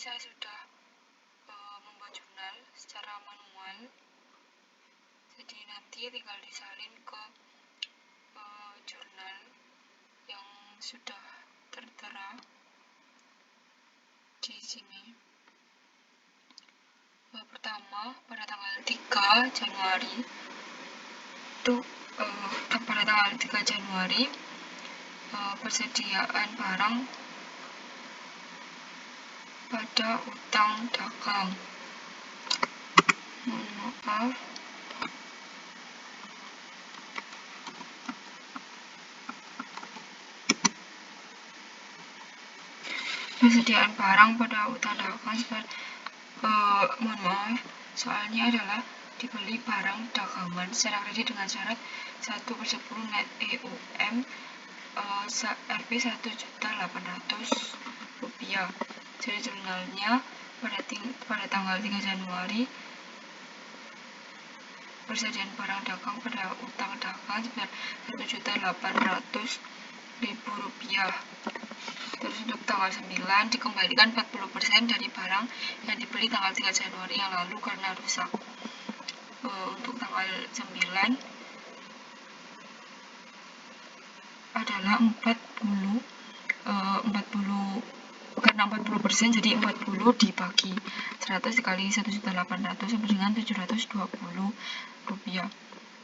saya sudah membuat jurnal secara manual, jadi nanti tinggal disalin ke jurnal yang sudah tertera di sini. Pertama, pada tanggal 3 Januari itu pada tanggal 3 Januari persediaan barang pada utang dagang. Mohon maaf. Persediaan barang pada utang dagang mohon maaf, soalnya adalah dibeli barang dagangan secara kredit dengan syarat 1/10 net EUM Rp 1.800.000. Jadi jurnalnya pada tanggal 3 Januari persediaan barang dagang pada utang dagang sebesar Rp1.800.000. Terus untuk tanggal 9 dikembalikan 40% dari barang yang dibeli tanggal 3 Januari yang lalu karena rusak. Untuk tanggal 9 adalah 40 karena 40%, jadi 40 dibagi 100 dikali 1.800 sama dengan Rp720.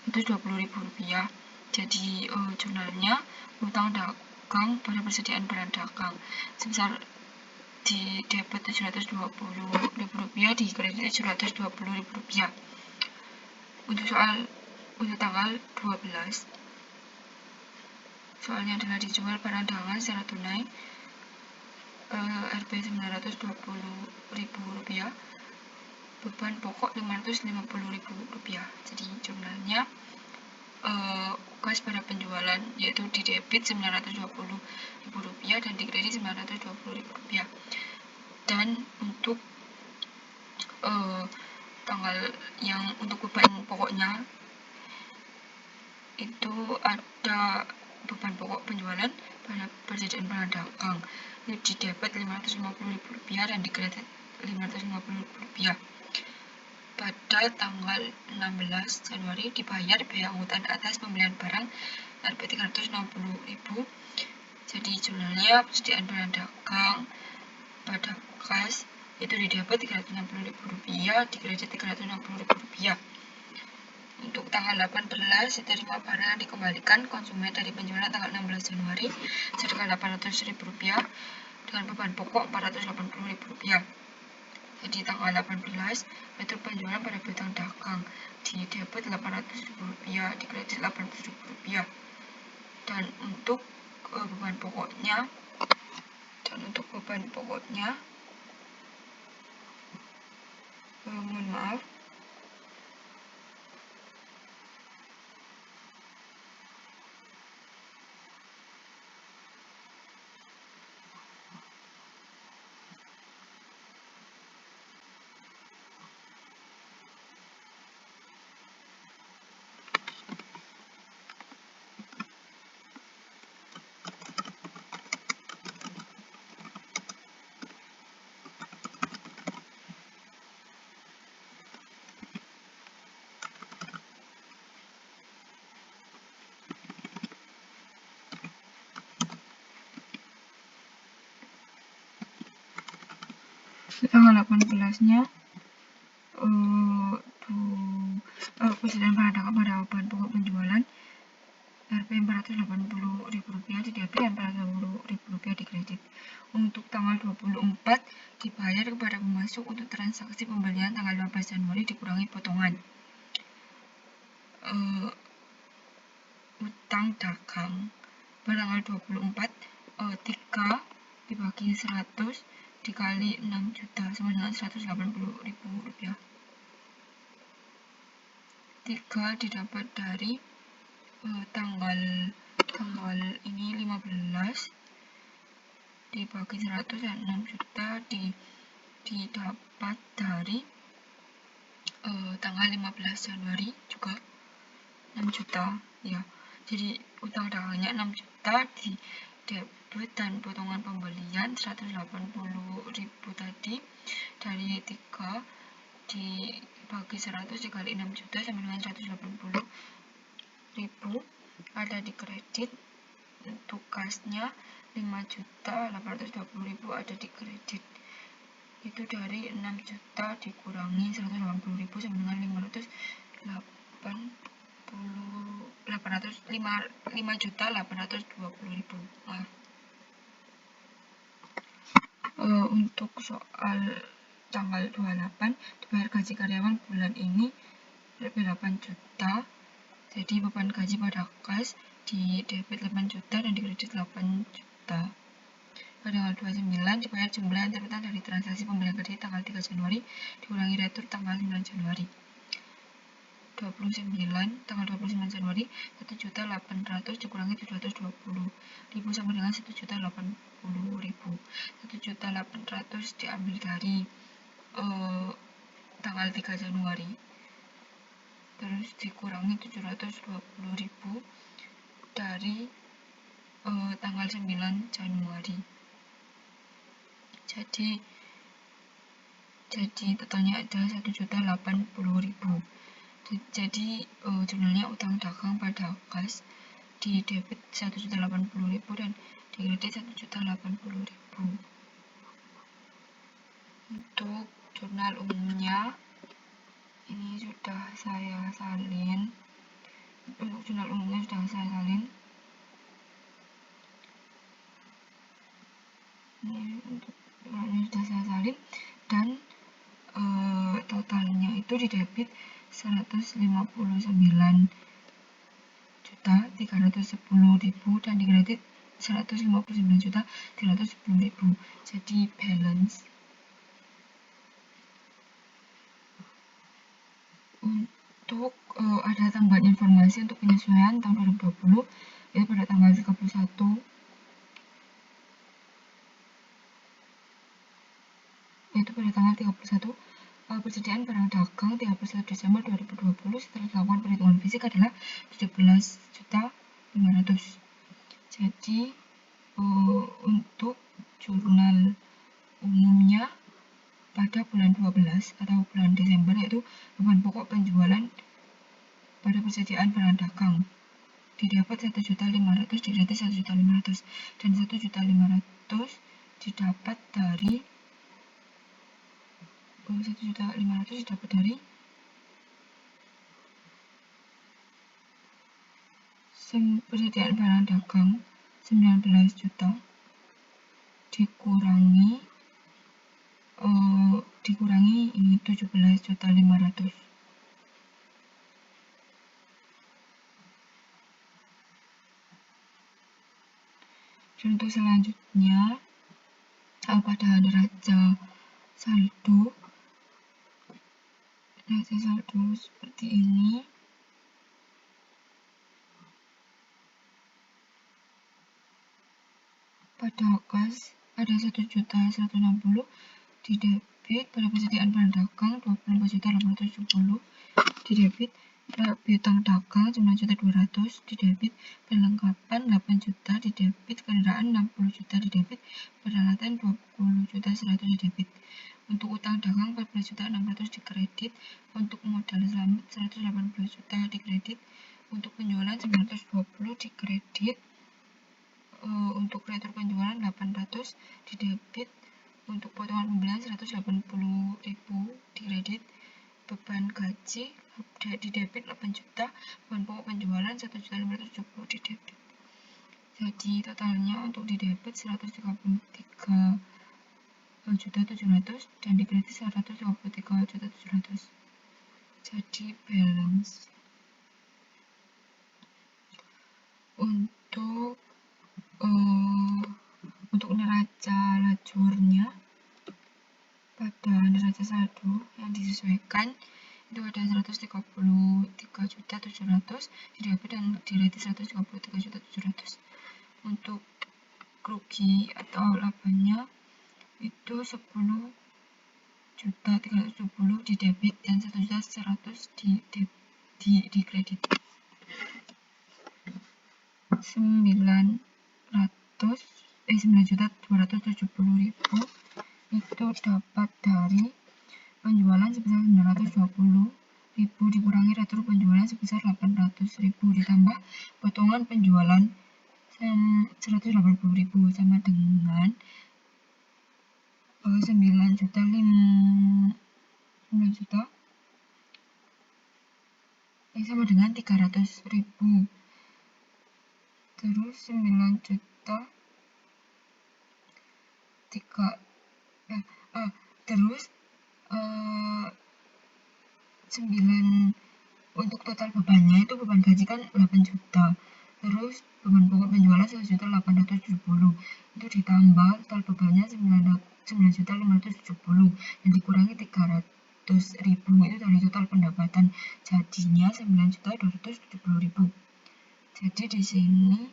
Itu Rp20.000. Jadi jurnalnya utang dagang pada persediaan barang dagang sebesar di debit Rp720.000, di kredit Rp720.000. Untuk tanggal 12, soalnya adalah dijual barang dagangan secara tunai Rp 920.000, beban pokok Rp550.000. Jadi jurnalnya kas pada penjualan yaitu di debit Rp920.000 dan di kredit Rp920.000. Dan untuk tanggal yang untuk beban pokoknya itu ada beban pokok penjualan pada persediaan barang dagang di debit Rp550.000 dan di kredit Rp550.000. Pada tanggal 16 Januari dibayar biaya angkutan atas pembelian barang Rp360.000. Jadi jurnalnya persediaan barang dagang pada kas itu di debit Rp360.000, di kredit Rp360.000. Untuk tanggal 18 diterima barang yang dikembalikan konsumen dari penjualan tanggal 16 Januari seharga Rp800.000 dengan beban pokok Rp480.000. Jadi tanggal 18 itu penjualan pada piutang dagang di debit Rp800.000, di kredit Rp800.000. Dan untuk beban pokoknya mohon maaf, tanggal 18-nya persediaan barang dagang pada beban pokok penjualan Rp480.000 di debit dan Rp480.000 di kredit. Untuk tanggal 24 dibayar kepada pemasok untuk transaksi pembelian tanggal 15 Januari dikurangi potongan. Utang dagang pada tanggal 24 3 dibagi 100 dikali 6 juta sama dengan Rp180.000. 3 didapat dari tanggal ini 15 dibagi 100 dan 6 juta didapat dari tanggal 15 Januari juga 6 juta ya. Jadi utang dagangnya 6 juta debit dan potongan pembelian 180.000 tadi dari 3 dibagi 100 dikali 6 juta sama dengan 180.000 ada di kredit. Untuk kasnya 5.820.000 ada di kredit. Itu dari 6 juta dikurangi 180.000 sama dengan 5.820.000. Untuk soal tanggal 28 dibayar gaji karyawan bulan ini lebih 8 juta. Jadi beban gaji pada kas di debit 8 juta dan di kredit 8 juta. Pada tanggal 29 dibayar jumlah yang terutang dari transaksi pembelian kredit tanggal 3 Januari dikurangi retur tanggal 9 Januari. 29 Januari 1.800.000 dikurangi 720.000 sama dengan 1.080.000. 1.800.000 diambil dari tanggal 3 Januari terus dikurangi 720.000 dari tanggal 9 Januari. Jadi totalnya ada 1.080.000. Jadi jumlahnya utang dagang pada kas di debit 1.080.000 dan di kredit 1.080.000. Untuk jurnal umumnya ini sudah saya salin. Untuk jurnal umumnya sudah saya salin. Ini untuk jurnalnya sudah saya salin dan totalnya itu di debit 159.310.000 dan di kredit 159.310.000. Jadi balance. Untuk ada tambahan informasi untuk penyesuaian tahun 2020 itu pada tanggal 31 persediaan barang dagang 31 Desember 2020 setelah dilakukan perhitungan fisik adalah 17.500.000. Jadi untuk jurnal umumnya pada bulan 12 atau bulan Desember yaitu beban pokok penjualan pada persediaan barang dagang didapat 1.500.000 didapat 1.500.000 dan 1.500.000 didapat dari 1.500.000 didapat dari persediaan barang dagang 19 juta dikurangi ini 17.500.000. Dan untuk selanjutnya pada neraca saldo seperti ini. Pada kas ada 1.160.000 di debit pada persediaan barang dagang 24.870 di debit piutang dagang 9.200.000 di debit perlengkapan 8 juta di debit kendaraan 60 juta di debit peralatan 20.100.000 di debit. Untuk utang dagang 14.600.000 di kredit. Untuk modal selamat 180 juta di kredit. Untuk penjualan 920 di kredit. Untuk retur penjualan 800 di debit. Untuk potongan pembelian 180.000 di kredit. Beban gaji di debit 8 juta, beban pokok penjualan 1.570 di debit. Jadi totalnya untuk di debit 133.700.000 dan di kredit 133.700.000. Jadi balance. Untuk neraca lajurnya pada neraca saldo yang disesuaikan itu ada 133.700.000 di debit dan di kredit 133.700.000. Untuk rugi atau labanya itu 10.370 di debit dan 1.100.000 di kredit. 900 9.270.000 itu dapat dari penjualan sebesar 920.000 dikurangi retur penjualan sebesar 800.000 ditambah potongan penjualan 180.000 sama dengan 9 juta sama dengan 300.000. Terus 9 juta terus 9 untuk total bebannya itu beban gaji kan 8 juta. Terus beban pokok penjualan 1.870.000 itu ditambah total bebannya 9.570.000 yang dikurangi 300.000 itu dari total pendapatan, jadinya 9.270.000. Jadi di sini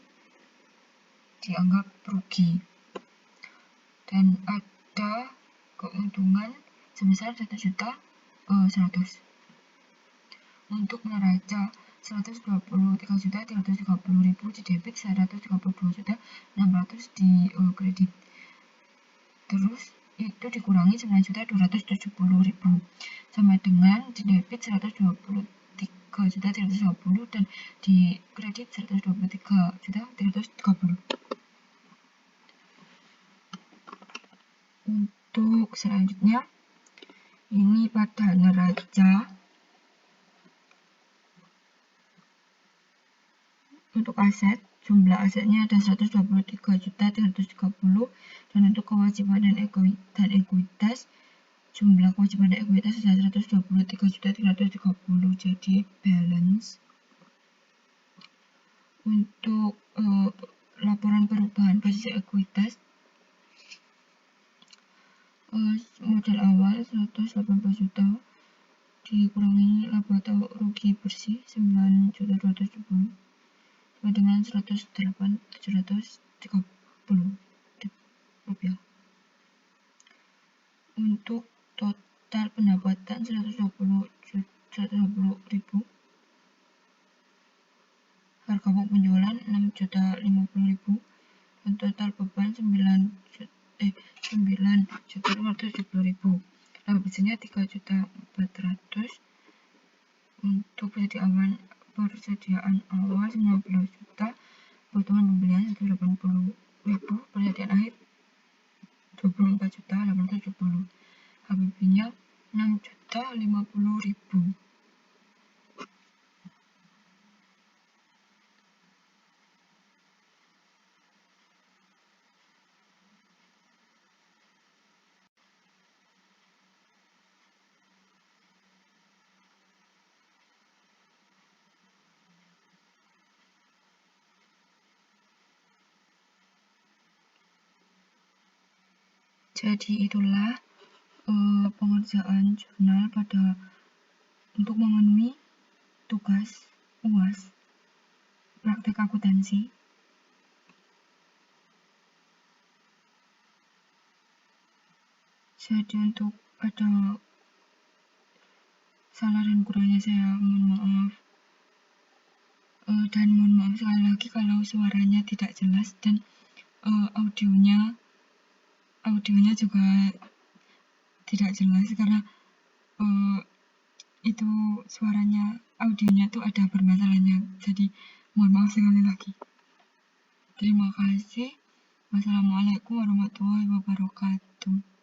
dianggap rugi dan ada keuntungan sebesar 1.100.000. Untuk neraca 123.330.000 di debit, 132.600.000 di kredit. Terus itu dikurangi 9.270.000 sama dengan di debit 123.350 dan di kredit 123.330. Untuk selanjutnya ini pada neraca. Untuk aset, jumlah asetnya ada 123.330 dan untuk kewajiban dan ekuitas, jumlah kewajiban dan ekuitas ada 123.330. Jadi balance. Untuk laporan perubahan posisi ekuitas, modal awal 180 juta dikurangi laba atau rugi bersih 9.270 dengan 108.730 rupiah. Untuk total pendapatan 120.000, harga pokok penjualan 6.050.000 dan total beban 9.570.000. Laba bersihnya 3.400.000. Untuk persediaan awal 19 juta, potongan pembelian 180.000, persediaan akhir 24.870.000. HPP-nya 6.050.000. Jadi itulah pengerjaan jurnal untuk memenuhi tugas UAS praktek akuntansi. Jadi untuk ada salah dan kurangnya saya mohon maaf, dan mohon maaf sekali lagi kalau suaranya tidak jelas dan audionya juga tidak jelas karena itu audionya tuh ada permasalahannya. Jadi mohon maaf sekali lagi. Terima kasih. Wassalamualaikum warahmatullahi wabarakatuh.